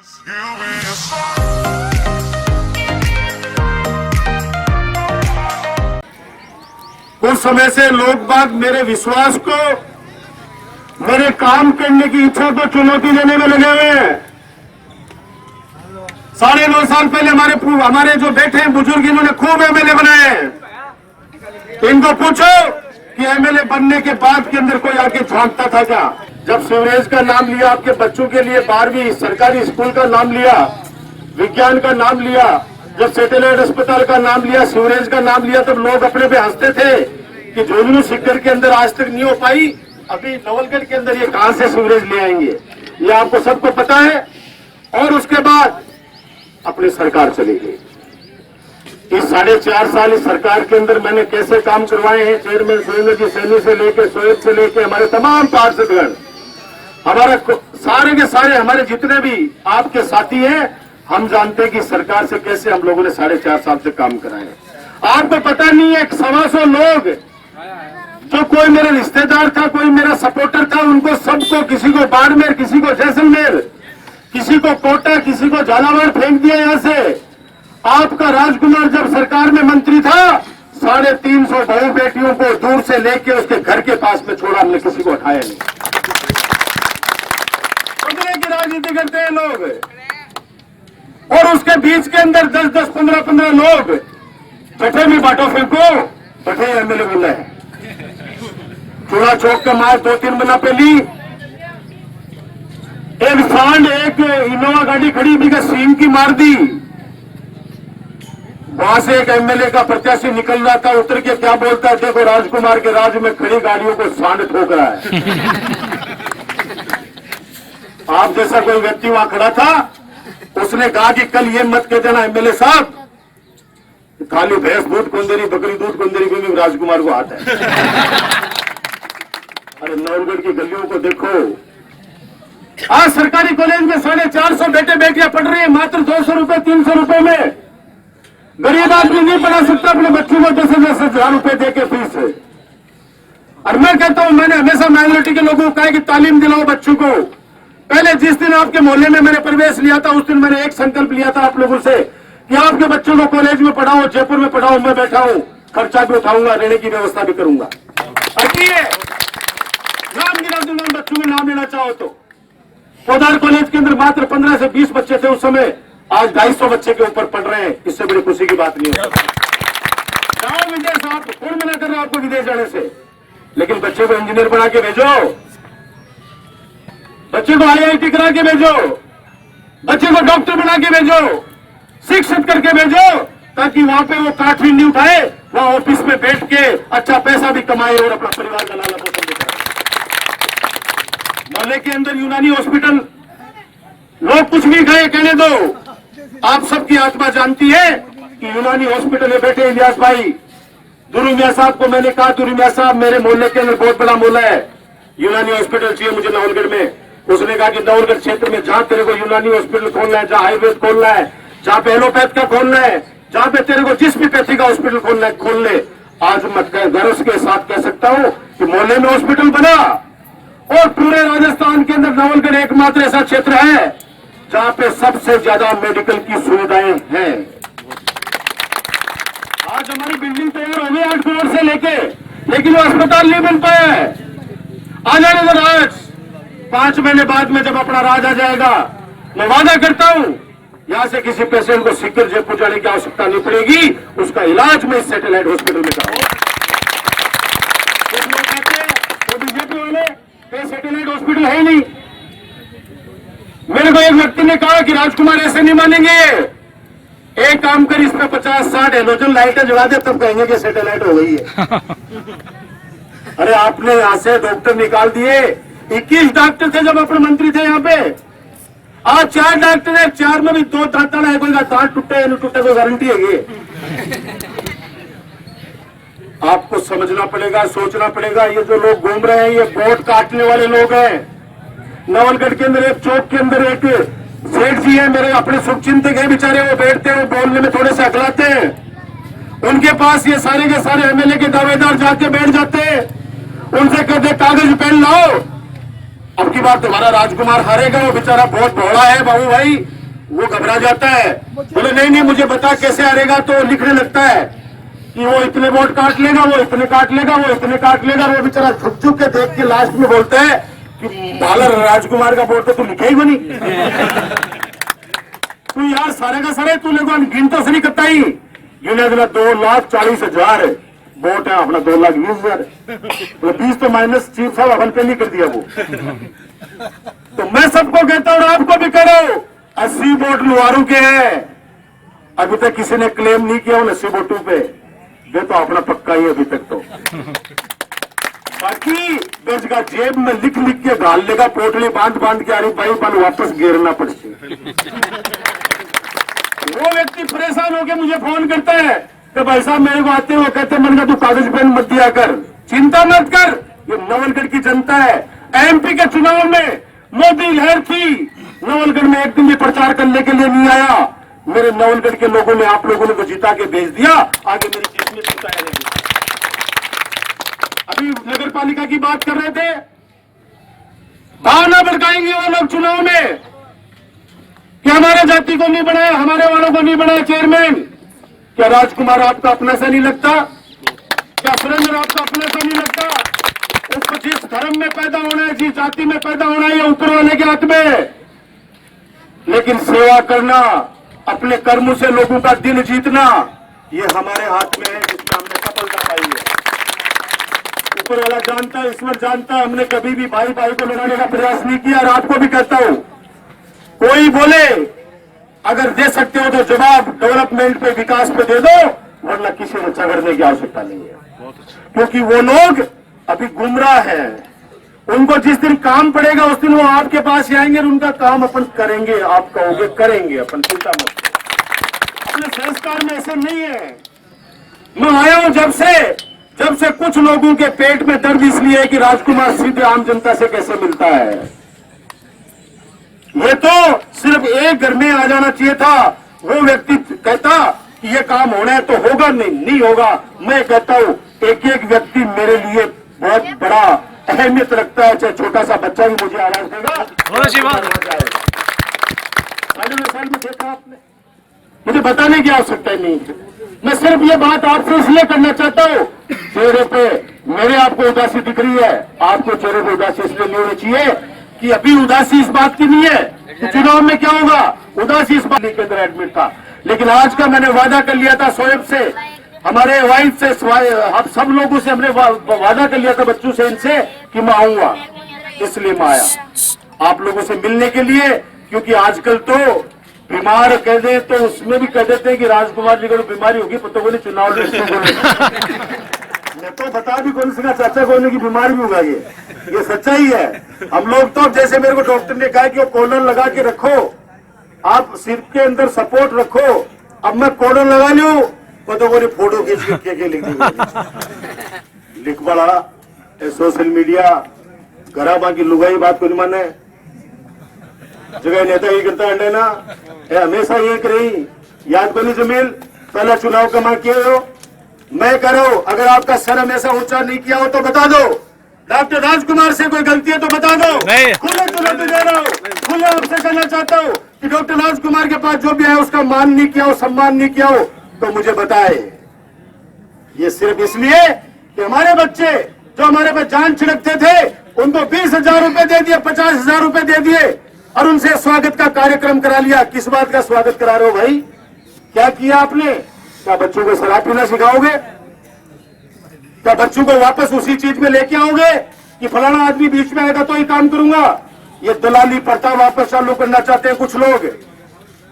कुछ समय से लोग बाग मेरे विश्वास को, मेरे काम करने की इच्छा को चुनौती देने में लगे हुए हैं। 9.5 साल पहले हमारे जो बैठे हैं बुजुर्ग, इन्होंने खूब एमएलए बनाए हैं। इनको पूछो कि एमएलए बनने के बाद के अंदर कोई आके झांकता था क्या? जब सीवरेज का नाम लिया, आपके बच्चों के लिए 12वीं सरकारी स्कूल का नाम लिया, विज्ञान का नाम लिया, जब सैटेलाइट अस्पताल का नाम लिया, सीवरेज का नाम लिया, तब लोग अपने पे हंसते थे कि झुंझुनू सीकर के अंदर आज तक नहीं हो पाई, अभी नवलगढ़ के अंदर ये कहां से सीवरेज ले आएंगे? ये आपको सबको पता है। और उसके बाद अपनी सरकार चली गई। इस 4.5 साल इस सरकार के अंदर मैंने कैसे काम करवाए हैं, चेयरमैन सुरेंद्र जी सैनी से लेके शोएब से लेके हमारे तमाम पार्षदगण, हमारा सारे के सारे हमारे जितने भी आपके साथी हैं, हम जानते हैं कि सरकार से कैसे हम लोगों ने 4.5 साल से काम कराए। आपको पता नहीं है, 125 लोग जो कोई मेरा रिश्तेदार था, कोई मेरा सपोर्टर था, उनको सबको, किसी को बाड़मेर, किसी को जैसलमेर, किसी को कोटा, किसी को झालावाड़ फेंक दिया यहां से। आपका राजकुमार जब सरकार में मंत्री था, 350 बहू बेटियों को दूर से लेके उसके घर के पास में छोड़ा, हमने किसी को उठाया नहीं। की राजनीति करते हैं लोग, और उसके बीच के अंदर 10-10, 15-15 लोग छठे में बाटो फेंको, छठे एमएलए बोला है। चूड़ा चौक का मार 2-3 महीना पहली एक सांड, एक इनोवा गाड़ी खड़ी भी का सीन की मार दी। वहां से एक एमएलए का प्रत्याशी निकल रहा था, उतर के क्या बोलता है, देखो राजकुमार के राज में खड़ी गाड़ियों को सांड ठोक रहा है। आप जैसा कोई व्यक्ति वहां खड़ा था, उसने कहा कि कल ये मत कह देना एमएलए साहब, खाली भैंस दूध कौन दे रही, बकरी दूध कौन दे रही, क्योंकि राजकुमार को हाथ है। अरे नवलगढ़ की गलियों को देखो, आज सरकारी कॉलेज में 450 बेटे बेटियां पढ़ रही है, मात्र 200 रुपए 300 रुपए में। गरीब आदमी नहीं पढ़ा सकता अपने बच्चों को 10,000 रुपए देके फीस है। और मैं कहता हूं, मैंने हमेशा माइनॉरिटी के लोगों को कहा कि तालीम दिलाओ बच्चों को। पहले जिस दिन आपके मोहल्ले में मैंने प्रवेश लिया था, उस दिन मैंने एक संकल्प लिया था आप लोगों से कि आपके बच्चों को कॉलेज में पढ़ाओ, जयपुर में पढ़ाओ, मैं बैठा हूं, खर्चा भी उठाऊंगा, रहने की व्यवस्था भी करूंगा। नाम गिरा दूंगा बच्चों के नाम लेना चाहो तो। पोदार कॉलेज के अंदर मात्र 15 से 20 बच्चे थे उस समय, आज 250 बच्चे के ऊपर पढ़ रहे हैं। इससे बड़ी खुशी की बात नहीं है। जाओ विदेश, आप कौन मना कर रहे हो आपको विदेश जाने से? लेकिन बच्चे को इंजीनियर बना के भेजो, बच्चे को IIT करा के भेजो, बच्चे को डॉक्टर बना के भेजो, शिक्षित करके भेजो, ताकि वहां पे वो काठिन नहीं उठाए, वहां ऑफिस में बैठ के अच्छा पैसा भी कमाए और अपना परिवार का लाला पोषण भी करे। मोहल्ले के अंदर यूनानी हॉस्पिटल, लोग कुछ भी कहे कहने दो, आप सबकी आत्मा जानती है कि यूनानी हॉस्पिटल में बैठे इलियास भाई दुरू मियां साहब को मैंने कहा, दुरू मियां साहब मेरे मोहल्ले के अंदर बहुत बड़ा मोहल्ला है, यूनानी हॉस्पिटल चाहिए मुझे नवलगढ़ में। उसने कहा कि नवलगढ़ क्षेत्र में जहां तेरे को यूनानी हॉस्पिटल खोलना है, जहां हाईवे खोलना है, जहां पे एलोपैथ का खोलना है, जहां पे तेरे को जिस भी पैथी का हॉस्पिटल खोलना है खोल ले। आज मैं गर्व के साथ कह सकता हूं कि मोहल्ले में हॉस्पिटल बना, और पूरे राजस्थान के अंदर नवलगढ़ एकमात्र ऐसा क्षेत्र है जहां पे सबसे ज्यादा मेडिकल की सुविधाएं हैं। आज हमारी बिल्डिंग तैयार हो गई 8 करोड़ से लेके, लेकिन वो अस्पताल नहीं बन पाया है। आ जाने दो राज, 5 महीने बाद में जब अपना राज आ जाएगा, मैं वादा करता हूं यहां से किसी पेशेंट को सीकर जयपुर जाने की आवश्यकता नहीं पड़ेगी, उसका इलाज मैं इस सैटेलाइट हॉस्पिटल में कराऊंगा। कुछ लोग कहते हैं तो बीजेपी वाले सैटेलाइट हॉस्पिटल है ही नहीं। मेरे को एक व्यक्ति ने कहा कि राजकुमार ऐसे नहीं मानेंगे, एक काम कर, इस पे 50-60 हेलोजन लाइटें जला दे, तब कहेंगे कि सैटेलाइट हो गई है। अरे आपने यहां से डॉक्टर निकाल दिए, 21 डॉक्टर थे जब अपने मंत्री थे यहाँ पे, आज 4 डॉक्टर है, 4 में भी 2 दांत है, कोई का दांत टूटे या नहीं टूटे कोई गारंटी है? आपको समझना पड़ेगा, सोचना पड़ेगा। ये जो लोग घूम रहे हैं ये वोट काटने वाले लोग हैं। नवलगढ़ के अंदर एक चौक के अंदर एक सेठ जी है, मेरे अपने शुभचिंतक है बेचारे, वो बैठते हैं, बोलने में थोड़े से अकलाते हैं। उनके पास ये सारे के सारे एमएलए के दावेदार जाके बैठ जाते हैं, उनसे कहते कागज पेन लाओ, अब की बार तुम्हारा राजकुमार हारेगा, वो बेचारा बहुत भोला है बाबू भाई, वो घबरा जाता है, बोले नहीं नहीं मुझे बता कैसे हारेगा, तो लिखने लगता है कि वो इतने वोट काट लेगा, वो इतने काट लेगा, वो इतने काट लेगा। वो बेचारा झुक झुक के देख के लास्ट में बोलता है कि भाला राजकुमार का वोट तो तू लिखे ही बनी। तू यार सारे का सारे तू लोगों गिन तो सही कत्ता ही गिने 2,40,000 वोट है अपना, 2,20,000 तो 20 तो माइनस चीफ साहब अमल पे नहीं कर दिया वो। तो मैं सबको कहता हूं, आपको भी कह रहा हूं, 80 वोट लुहारू के हैं। अभी तक किसी ने क्लेम नहीं किया उन 80 वोटों पे, ये तो अपना पक्का ही अभी तक। तो बाकी दर्ज का जेब में लिख लिख के घाल लेगा, पोटली बांध बांध के, अरे भाई बल वापस गिरना पड़े। वो व्यक्ति परेशान होकर मुझे फोन करता है कि भाई साहब मेरे को आते हुए कहते मन का तू कागज पेन मत दिया कर, चिंता मत कर, ये नवलगढ़ की जनता है। एमपी के चुनाव में मोदी लहर थी, नवलगढ़ में एक दिन भी प्रचार करने के लिए नहीं आया। मेरे नवलगढ़ के लोगों ने, आप लोगों ने तो जिता के भेज दिया, आगे मेरी जीत में चिंता रहेगी। अभी नगर पालिका की बात कर रहे थे, बहाना भड़काएंगे वो लोग चुनाव में कि हमारे जाति को नहीं बनाया, हमारे वालों को नहीं बनाया चेयरमैन। क्या राजकुमार आपका अपना सा नहीं लगता? क्या सुरेंद्र आपका अपना सा नहीं लगता? उसको जिस धर्म में पैदा होना है, जिस जाति में पैदा होना है, ये ऊपर वाले के हाथ में है। लेकिन सेवा करना, अपने कर्मों से लोगों का दिल जीतना, ये हमारे हाथ में है, जिसमें हमने सफलता पाई है। ऊपर वाला जानता है, ईश्वर जानता है, हमने कभी भी भाई भाई को लड़ाने का प्रयास नहीं किया। और आपको भी कहता हूं, कोई बोले अगर दे सकते हो तो जवाब डेवलपमेंट पे, विकास पे दे दो, वरना किसी को झगड़ने की आवश्यकता नहीं है। क्योंकि वो लोग अभी गुमराह हैं, उनको जिस दिन काम पड़ेगा उस दिन वो आपके पास ही आएंगे और उनका काम अपन करेंगे। आप कहोगे करेंगे, अपन चिंता मत करो। अपने संस्कार में ऐसे नहीं है। मैं आया हूं जब से कुछ लोगों के पेट में दर्द इसलिए है कि राजकुमार सीधे आम जनता से कैसे मिलता है। ये तो सिर्फ एक घर में आ जाना चाहिए था। वो व्यक्ति कहता कि ये काम होना है तो होगा, नहीं होगा। मैं कहता हूं एक एक व्यक्ति मेरे लिए बहुत बड़ा अहमियत रखता है, चाहे छोटा सा बच्चा भी मुझे आवाज देगा। साढ़े 9 साल में देखा आपने, मुझे बताने की आवश्यकता नहीं है। मैं सिर्फ ये बात आपसे इसलिए करना चाहता हूं, चेहरे पे मेरे आपको उदासी दिख रही है, आपको चेहरे पे उदासी इसलिए नहीं होनी चाहिए कि अभी उदासी इस बात की नहीं है कि चुनाव में क्या होगा। उदासी इस बात के अंदर एडमिट था, लेकिन आज का मैंने वादा कर लिया था शोएब से, हमारे वाइफ से, हम सब लोगों से हमने वादा कर लिया था, बच्चों से, इनसे, कि मैं आऊंगा। इसलिए मैं आया आप लोगों से मिलने के लिए, क्योंकि आजकल तो बीमार कह दे तो उसमें भी कह देते हैं कि राजकुमार जी को बीमारी होगी, पता को नहीं चुनाव मैं तो बता भी कौन सी चाचा को की बीमारी भी होगा। ये सच्चाई है। हम लोग तो जैसे मेरे को डॉक्टर ने कहा कि वो कॉलर लगा के रखो, आप सिर के अंदर सपोर्ट रखो। अब मैं कॉलर लगा लूं तो बोले फोटो खींच के लिख बड़ा सोशल मीडिया घरा की लुगाई बात को नहीं माने, जगह नेता ये करता अंडे ना हमेशा ये करी। याद बनी जमील पहला चुनाव कमा किए हो, मैं करो। अगर आपका सर हमेशा ऊंचा नहीं किया हो तो बता दो। डॉक्टर राजकुमार से कोई गलती है तो बता दो। खुले चुनाव में जा रहा हूँ, खुले आपसे कहना चाहता हूँ कि डॉक्टर राजकुमार के पास जो भी है उसका मान नहीं किया हो, सम्मान नहीं किया हो तो मुझे बताए। ये सिर्फ इसलिए कि हमारे बच्चे जो हमारे पे जान छिड़कते थे उनको 20,000 रुपए दे दिए, 50,000 रुपए दे दिए और उनसे स्वागत का कार्यक्रम करा लिया। किस बात का स्वागत करा रहे हो भाई? क्या किया आपने? क्या बच्चों को शराब पीना सिखाओगे? क्या बच्चों को वापस उसी चीज में लेके आओगे कि फलाना आदमी बीच में आएगा तो ही काम करूंगा? ये दलाली प्रथा वापस चालू करना चाहते हैं कुछ लोग।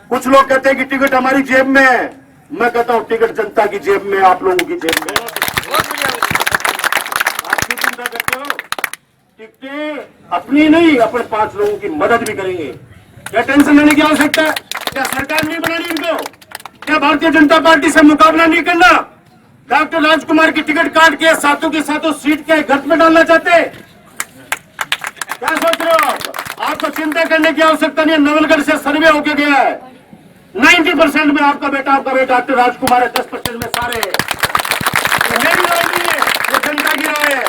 कुछ लोग कहते हैं कि टिकट हमारी जेब में है। मैं कहता हूं टिकट जनता की जेब में, आप लोगों की जेब में। आप क्यों चिंता करते हो? टिकटें अपनी नहीं, अपने 5 लोगों की मदद भी करेंगे। क्या टेंशन लेने की आवश्यकता है? क्या सरकार नहीं बनानी इनको? क्या भारतीय जनता पार्टी से मुकाबला नहीं करना? डॉक्टर राजकुमार की टिकट काट के साथों के साथों सीट के गठ में डालना चाहते? क्या सोच रहे हो आप? आपको चिंता करने की आवश्यकता नहीं है। नवलगढ़ से सर्वे होके गया है, 90% में आपका बेटा डॉक्टर राजकुमार है, 10% में सारे। तो मेरी राय नहीं है, ये जनता की राय है।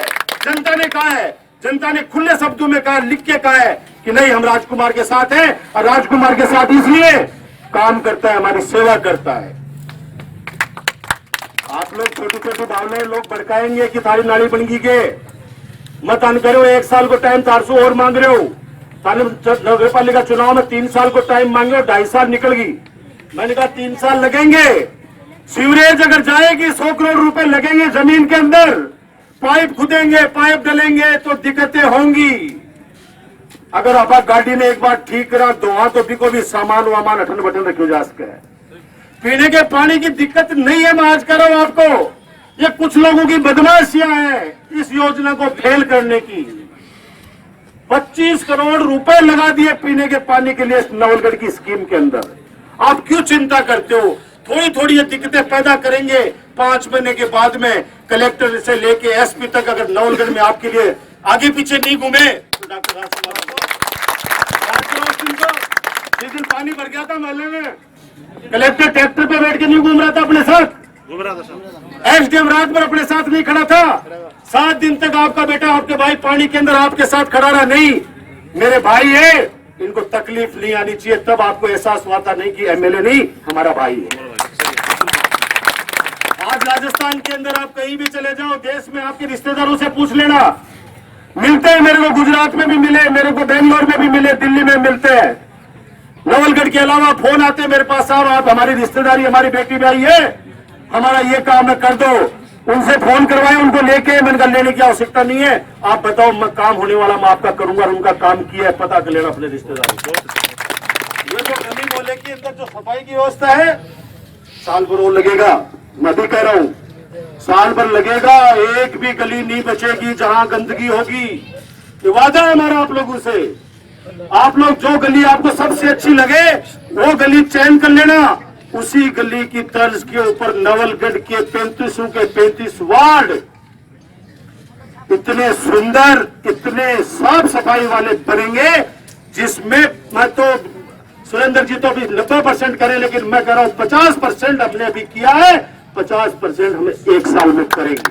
जनता ने कहा है जनता ने खुले शब्दों में कहा, लिख के कहा है कि नहीं, हम राजकुमार के साथ हैं, और राजकुमार के साथ इसलिए काम करता है, हमारी सेवा करता है। आप लोग छोटी छोटी भावनाएं लोग भड़काएंगे कि थारी नाली बनगी के मत अन करो। 1 साल को टाइम 400 और मांग रहे हो। नगर पालिका चुनाव में 3 साल को टाइम मांगे हो, 2.5 साल निकल गई। मैंने कहा 3 साल लगेंगे। सीवरेज अगर जाएगी 100 करोड़ रुपए लगेंगे जमीन के अंदर, पाइप खुदेंगे, पाइप डलेंगे तो दिक्कतें होंगी। अगर आप गाड़ी ने एक बार ठीक करा दो तो बिको भी सामान वामान अठन बटन रखो जा सके। पीने के पानी की दिक्कत नहीं है, मैं आज कर रहा हूं आपको। ये कुछ लोगों की बदमाशियां हैं इस योजना को फेल करने की। 25 करोड़ रुपए लगा दिए पीने के पानी के लिए नवलगढ़ की स्कीम के अंदर। आप क्यों चिंता करते हो? थोड़ी थोड़ी ये दिक्कतें पैदा करेंगे। 5 महीने के बाद में कलेक्टर से लेके एसपी तक अगर नवलगढ़ में आपके लिए आगे पीछे नहीं घूमे तो डॉक्टर जिस दिन पानी भर गया था मोहल्ले में, कलेक्टर ट्रैक्टर पे बैठ के नहीं घूम रहा था, अपने साथ घूम रहा था। एसडीएम रात भर अपने साथ नहीं खड़ा था। 7 दिन तक आपका बेटा, आपके भाई पानी के अंदर आपके साथ खड़ा रहा। नहीं, मेरे भाई है, इनको तकलीफ नहीं आनी चाहिए। तब आपको एहसास हुआ था नहीं कि एमएलए नहीं, हमारा भाई है। आज राजस्थान के अंदर आप कहीं भी चले जाओ, देश में आपके रिश्तेदारों से पूछ लेना, मिलते हैं। मेरे को गुजरात में भी मिले, मेरे को बेंगलोर में भी मिले, दिल्ली में मिलते हैं। नवलगढ़ के अलावा फोन आते हैं मेरे पास, साहब आप हमारी रिश्तेदारी, हमारी बेटी भाई है, हमारा ये काम है कर दो। उनसे फोन करवाए, उनको लेके। मैंने कहा लेने की आवश्यकता नहीं है, आप बताओ, मैं काम होने वाला मैं आपका करूंगा। उनका काम किया है, पता कर लेना अपने रिश्तेदारों को। ये जो गली मोहल्ले के अंदर जो सफाई की व्यवस्था है, साल भर और लगेगा। मैं भी कह रहा हूं, साल भर लगेगा, एक भी गली नहीं बचेगी जहां गंदगी होगी। ये वादा है हमारा आप लोगों से। आप लोग जो गली आपको सबसे अच्छी लगे वो गली चयन कर लेना। उसी गली की तर्ज के ऊपर नवलगढ़ के 35 के 35 वार्ड इतने सुंदर, इतने साफ सफाई वाले बनेंगे, जिसमें मैं तो सुरेंद्र जी तो अभी 90% करें, लेकिन मैं कह रहा हूं 50% हमने अभी किया है, 50% हमें 1 साल में करेंगे।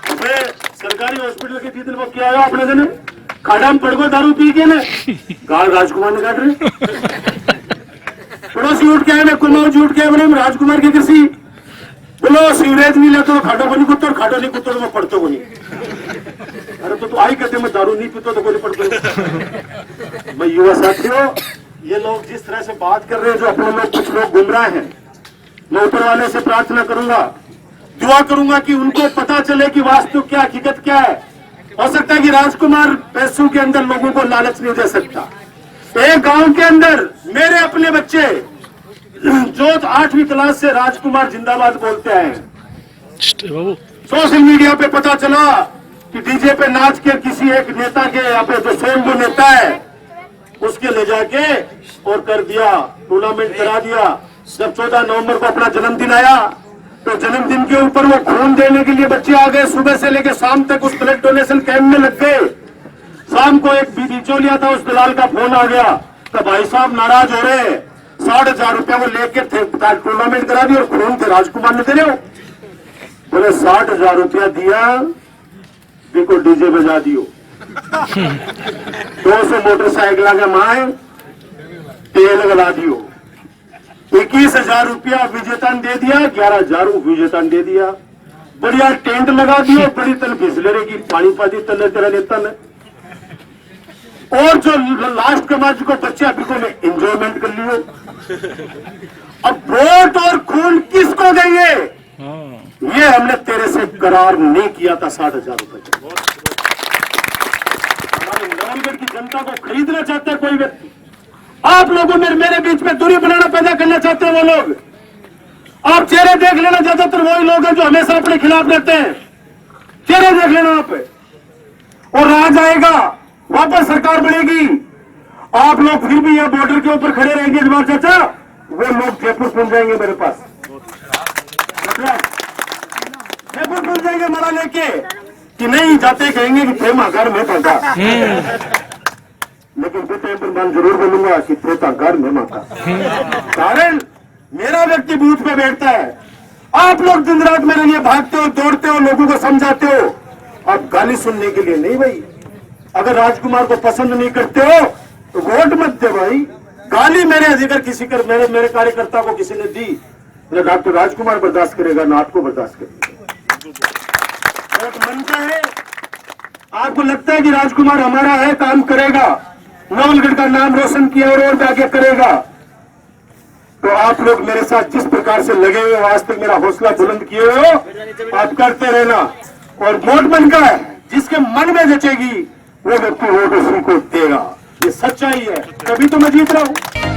हमें सरकारी हॉस्पिटल के दिन वो क्या है अपने दिन खाड़ा में पड़ गो दारू पी के ना गाल राजकुमार ने काट रहे पड़ोसी उठ के आए, कुमाऊं जी उठ के आए, राजकुमार की कृषि बोलो सीवरेज नहीं लेते तो खाटो को नहीं कुत्तो, खाटो नहीं कुत्तो तो मैं पढ़तो को नहीं। अरे तो आई कहते मैं दारू नहीं पीता तो कोई पढ़तो। मैं युवा साथियों, ये लोग जिस तरह से बात कर रहे हैं, जो अपने लोग कुछ लोग गुमराह हैं, मैं ऊपर वाले से प्रार्थना करूंगा, दुआ करूंगा कि उनको पता चले कि वास्तव क्या, हकीकत क्या है। हो सकता है कि राजकुमार पैसों के अंदर लोगों को लालच नहीं दे सकता। एक गांव के अंदर मेरे अपने बच्चे जो 8वीं क्लास से राजकुमार जिंदाबाद बोलते हैं, सोशल मीडिया पे पता चला कि डीजे पे नाच के किसी एक नेता के, यहाँ पे जो स्वयं नेता है उसके ले जाके और कर दिया, टूर्नामेंट करा दिया। जब 14 नवंबर को अपना जन्मदिन आया तो जन्मदिन के ऊपर वो खून देने के लिए बच्चे आ गए। सुबह से लेकर शाम तक उस ब्लड डोनेशन कैंप में लग गए। शाम को एक बिचौलिया था, उस दलाल का फोन आ गया तो भाई साहब नाराज हो रहे, 60,000 रुपया वो लेके टूर्नामेंट करा दिया और खून थे राजकुमार ने दे रहे हो। बोले 60,000 रुपया दिया, देखो डीजे बजा दियो। 200 मोटरसाइकिल के माए तेल गला दियो। 21,000 रुपया विजेता ने दे दिया, 11,000 विजेता ने दे दिया। बढ़िया टेंट लगा दियो, बड़ी तल बिजलरे की पानी पाती तल तेरा नेता ने। और जो लास्ट के बाद को बच्चे अभी को एंजॉयमेंट कर लियो। अब वोट और खून किसको देंगे, ये हमने तेरे से करार नहीं किया था। 60,000 रुपए हमारे नवलगढ़ की जनता को खरीदना चाहता है कोई व्यक्ति। आप लोगों में मेरे बीच में दूरी बनाना पैदा करना चाहते हैं वो लोग। आप चेहरे देख लेना, ज्यादातर वही लोग हैं जो हमेशा अपने खिलाफ रहते हैं। चेहरे देख लेना आप, और राज आएगा, वापस सरकार बनेगी। आप लोग फिर भी ये बॉर्डर के ऊपर खड़े रहेंगे जवाब चाचा, वो लोग जयपुर पहुंच जाएंगे मेरे पास, जयपुर पहुंच जाएंगे मरा लेके कि नहीं जाते कहेंगे कि प्रेमा घर में पहुंचा, लेकिन फिर टाइम पर मैं जरूर बोलूंगा कि प्रेता घर में माता। कारण मेरा व्यक्ति बूथ पे बैठता है। आप लोग दिन रात मेरे लिए भागते हो, दौड़ते हो, लोगों को समझाते हो। आप गाली सुनने के लिए नहीं भाई। अगर राजकुमार को पसंद नहीं करते हो तो वोट मत दे भाई। गाली मेरे अधिकार किसी कर मेरे कार्यकर्ता को किसी ने दी, ना डॉक्टर राजकुमार बर्दाश्त करेगा ना आपको बर्दाश्त करेगा। वोट मन का है। आपको लगता है कि राजकुमार हमारा है, काम करेगा, नवलगढ़ का नाम रोशन किया और जाके करेगा, तो आप लोग मेरे साथ जिस प्रकार से लगे हुए आज तक मेरा हौसला बुलंद किए हो, आप करते रहना। और वोट मन का है, जिसके मन में जचेगी वो व्यक्ति वोट उसी को देगा। ये सच्चाई है, तभी तो मैं जीत रहा हूं।